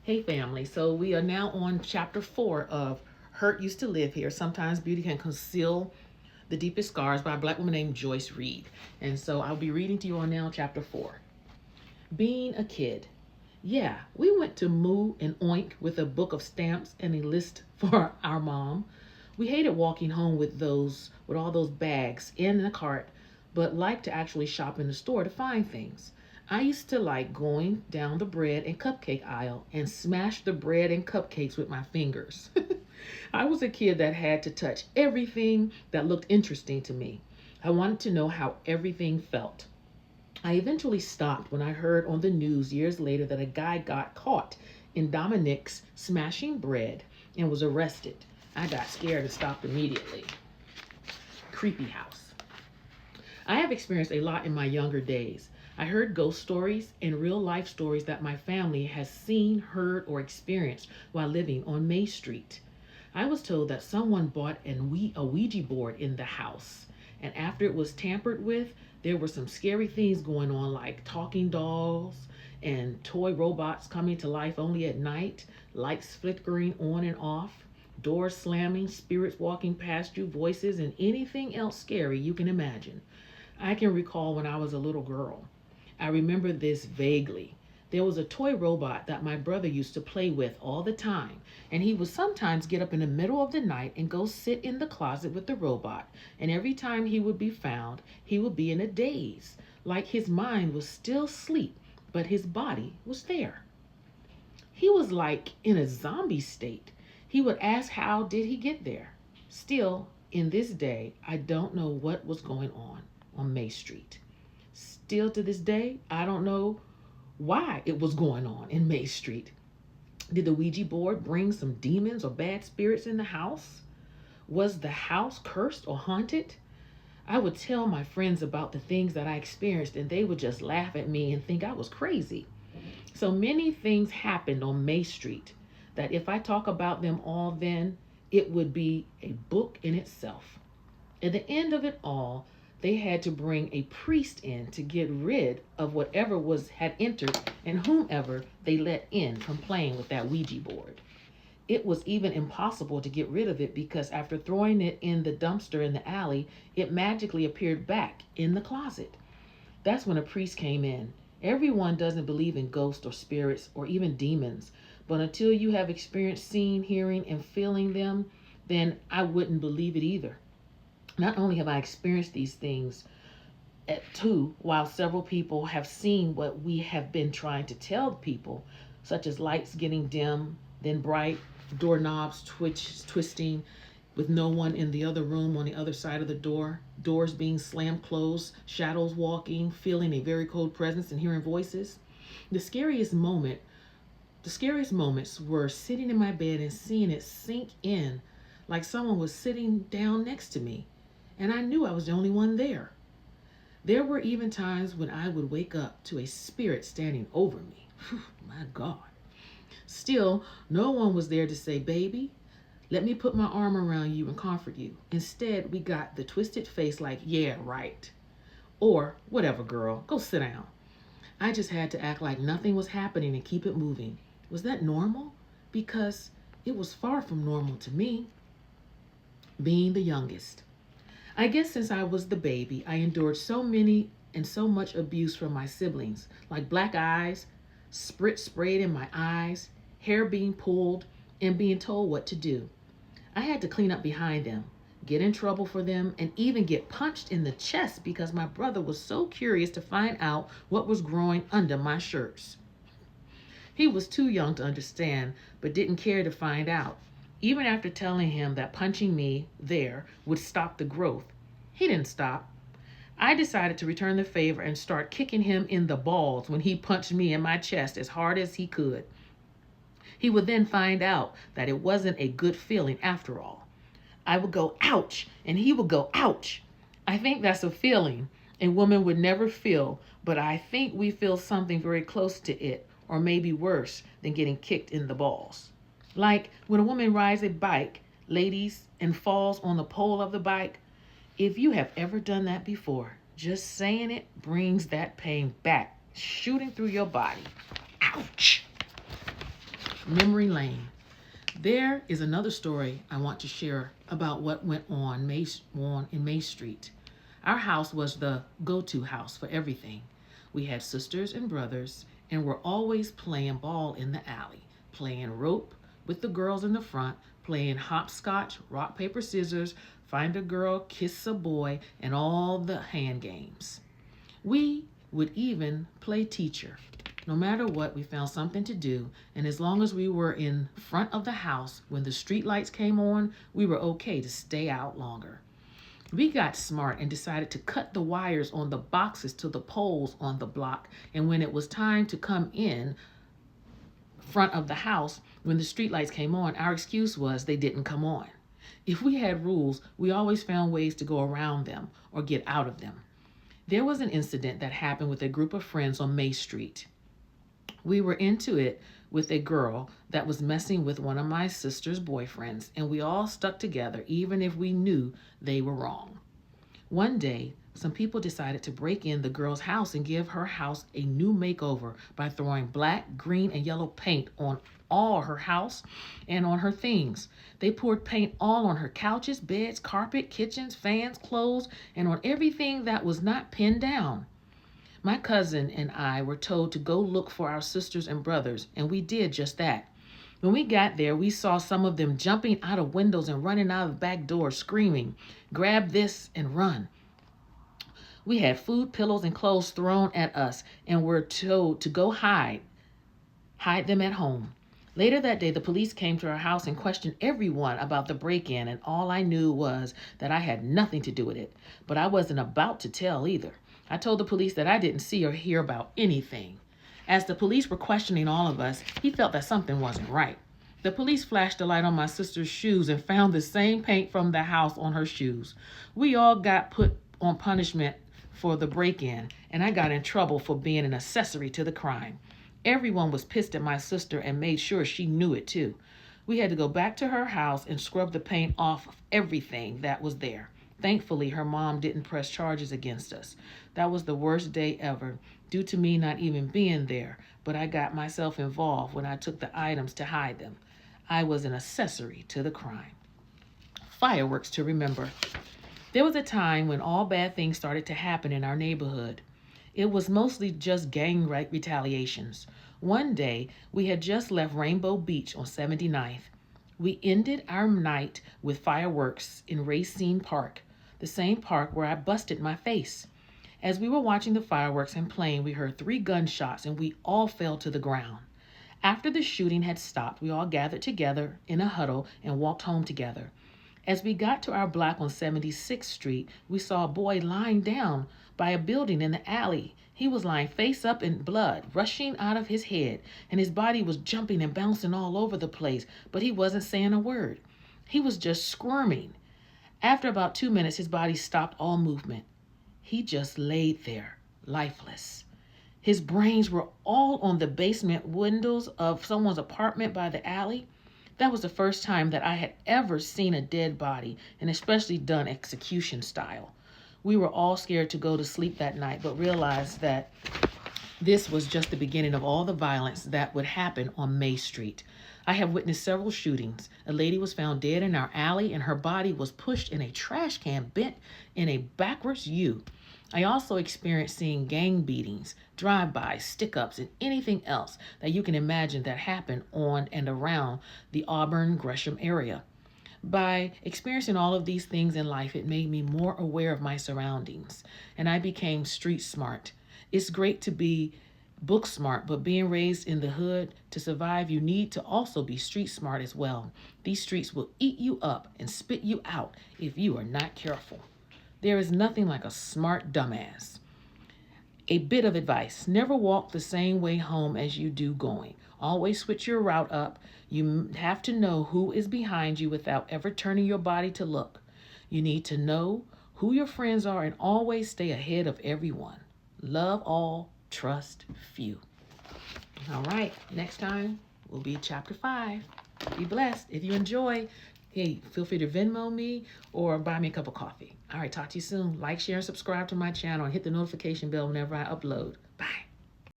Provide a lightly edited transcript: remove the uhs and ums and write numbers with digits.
Hey family, so we are now on chapter 4 of Hurt Used to Live Here. Sometimes Beauty Can Conceal the Deepest Scars by a black woman named Joyce Reed. And so I'll be reading to you on now chapter 4. Being a kid. Yeah, we went to Moo and Oink with a book of stamps and a list for our mom. We hated walking home with all those bags in the cart, but liked to actually shop in the store to find things. I used to like going down the bread and cupcake aisle and smash the bread and cupcakes with my fingers. I was a kid that had to touch everything that looked interesting to me. I wanted to know how everything felt. I eventually stopped when I heard on the news years later that a guy got caught in Dominic's smashing bread and was arrested. I got scared and stopped immediately. Creepy house. I have experienced a lot in my younger days. I heard ghost stories and real life stories that my family has seen, heard, or experienced while living on May Street. I was told that someone bought a Ouija board in the house, and after it was tampered with, there were some scary things going on, like talking dolls and toy robots coming to life only at night, lights flickering on and off, doors slamming, spirits walking past you, voices, and anything else scary you can imagine. I can recall when I was a little girl. I remember this vaguely. There was a toy robot that my brother used to play with all the time, and he would sometimes get up in the middle of the night and go sit in the closet with the robot, and every time he would be found, he would be in a daze, like his mind was still asleep, but his body was there. He was like in a zombie state. He would ask how did he get there. Still, in this day, I don't know what was going on May Street. Still to this day, I don't know why it was going on in May Street. Did the Ouija board bring some demons or bad spirits in the house? Was the house cursed or haunted? I would tell my friends about the things that I experienced, and they would just laugh at me and think I was crazy. So many things happened on May Street that if I talk about them all, then it would be a book in itself. At the end of it all, they had to bring a priest in to get rid of whatever had entered and whomever they let in from playing with that Ouija board. It was even impossible to get rid of it because after throwing it in the dumpster in the alley, it magically appeared back in the closet. That's when a priest came in. Everyone doesn't believe in ghosts or spirits or even demons, but until you have experienced seeing, hearing, and feeling them, then I wouldn't believe it either. Not only have I experienced these things too, while several people have seen what we have been trying to tell people, such as lights getting dim, then bright, doorknobs twisting with no one in the other room on the other side of the door, doors being slammed closed, shadows walking, feeling a very cold presence and hearing voices. The scariest moments were sitting in my bed and seeing it sink in like someone was sitting down next to me, and I knew I was the only one there. There were even times when I would wake up to a spirit standing over me. My God. Still, no one was there to say, baby, let me put my arm around you and comfort you. Instead, we got the twisted face like, yeah, right. Or, whatever, girl, go sit down. I just had to act like nothing was happening and keep it moving. Was that normal? Because it was far from normal to me. Being the youngest. I guess since I was the baby, I endured so many and so much abuse from my siblings, like black eyes, sprit sprayed in my eyes, hair being pulled, and being told what to do. I had to clean up behind them, get in trouble for them, and even get punched in the chest because my brother was so curious to find out what was growing under my shirts. He was too young to understand, but didn't care to find out. Even after telling him that punching me there would stop the growth, he didn't stop. I decided to return the favor and start kicking him in the balls when he punched me in my chest as hard as he could. He would then find out that it wasn't a good feeling after all. I would go, ouch, and he would go, ouch. I think that's a feeling a woman would never feel, but I think we feel something very close to it, or maybe worse than getting kicked in the balls. Like when a woman rides a bike, ladies, and falls on the pole of the bike. If you have ever done that before, just saying it brings that pain back, shooting through your body. Ouch! Memory Lane. There is another story I want to share about what went on in May Street. Our house was the go-to house for everything. We had sisters and brothers and were always playing ball in the alley, playing rope with the girls in the front, playing hopscotch, rock, paper, scissors, find a girl, kiss a boy, and all the hand games. We would even play teacher. No matter what, we found something to do, and as long as we were in front of the house when the street lights came on, we were okay to stay out longer. We got smart and decided to cut the wires on the boxes to the poles on the block, and when it was time to come in front of the house, when the street lights came on, our excuse was they didn't come on. If we had rules, we always found ways to go around them or get out of them. There was an incident that happened with a group of friends on May Street. We were into it with a girl that was messing with one of my sister's boyfriends, and we all stuck together even if we knew they were wrong. One day, some people decided to break in the girl's house and give her house a new makeover by throwing black, green, and yellow paint on all her house and on her things. They poured paint all on her couches, beds, carpet, kitchens, fans, clothes, and on everything that was not pinned down. My cousin and I were told to go look for our sisters and brothers, and we did just that. When we got there, we saw some of them jumping out of windows and running out of the back door, screaming, "Grab this and run." We had food, pillows, and clothes thrown at us and were told to go hide them at home. Later that day, the police came to our house and questioned everyone about the break-in, and all I knew was that I had nothing to do with it, but I wasn't about to tell either. I told the police that I didn't see or hear about anything. As the police were questioning all of us, he felt that something wasn't right. The police flashed a light on my sister's shoes and found the same paint from the house on her shoes. We all got put on punishment for the break-in, and I got in trouble for being an accessory to the crime. Everyone was pissed at my sister and made sure she knew it too. We had to go back to her house and scrub the paint off of everything that was there. Thankfully, her mom didn't press charges against us. That was the worst day ever, due to me not even being there, but I got myself involved when I took the items to hide them. I was an accessory to the crime. Fireworks to remember. There was a time when all bad things started to happen in our neighborhood. It was mostly just gang retaliations. One day, we had just left Rainbow Beach on 79th. We ended our night with fireworks in Racine Park, the same park where I busted my face. As we were watching the fireworks and playing, we heard 3 gunshots and we all fell to the ground. After the shooting had stopped, we all gathered together in a huddle and walked home together. As we got to our block on 76th Street, we saw a boy lying down by a building in the alley. He was lying face up in blood, rushing out of his head, and his body was jumping and bouncing all over the place, but he wasn't saying a word. He was just squirming. After about 2 minutes, his body stopped all movement. He just laid there, lifeless. His brains were all on the basement windows of someone's apartment by the alley. That was the first time that I had ever seen a dead body, and especially done execution style. We were all scared to go to sleep that night, but realized that this was just the beginning of all the violence that would happen on May Street. I have witnessed several shootings. A lady was found dead in our alley, and her body was pushed in a trash can bent in a backwards U. I also experienced seeing gang beatings, drive-bys, stick-ups, and anything else that you can imagine that happened on and around the Auburn-Gresham area. By experiencing all of these things in life, it made me more aware of my surroundings, and I became street smart. It's great to be book smart, but being raised in the hood, to survive, you need to also be street smart as well. These streets will eat you up and spit you out if you are not careful. There is nothing like a smart dumbass. A bit of advice: never walk the same way home as you do going. Always switch your route up. You have to know who is behind you without ever turning your body to look. You need to know who your friends are and always stay ahead of everyone. Love all, trust few. All right, next time will be chapter 5. Be blessed. If you enjoy, hey, feel free to Venmo me or buy me a cup of coffee. All right, talk to you soon. Like, share, and subscribe to my channel and hit the notification bell whenever I upload. Bye.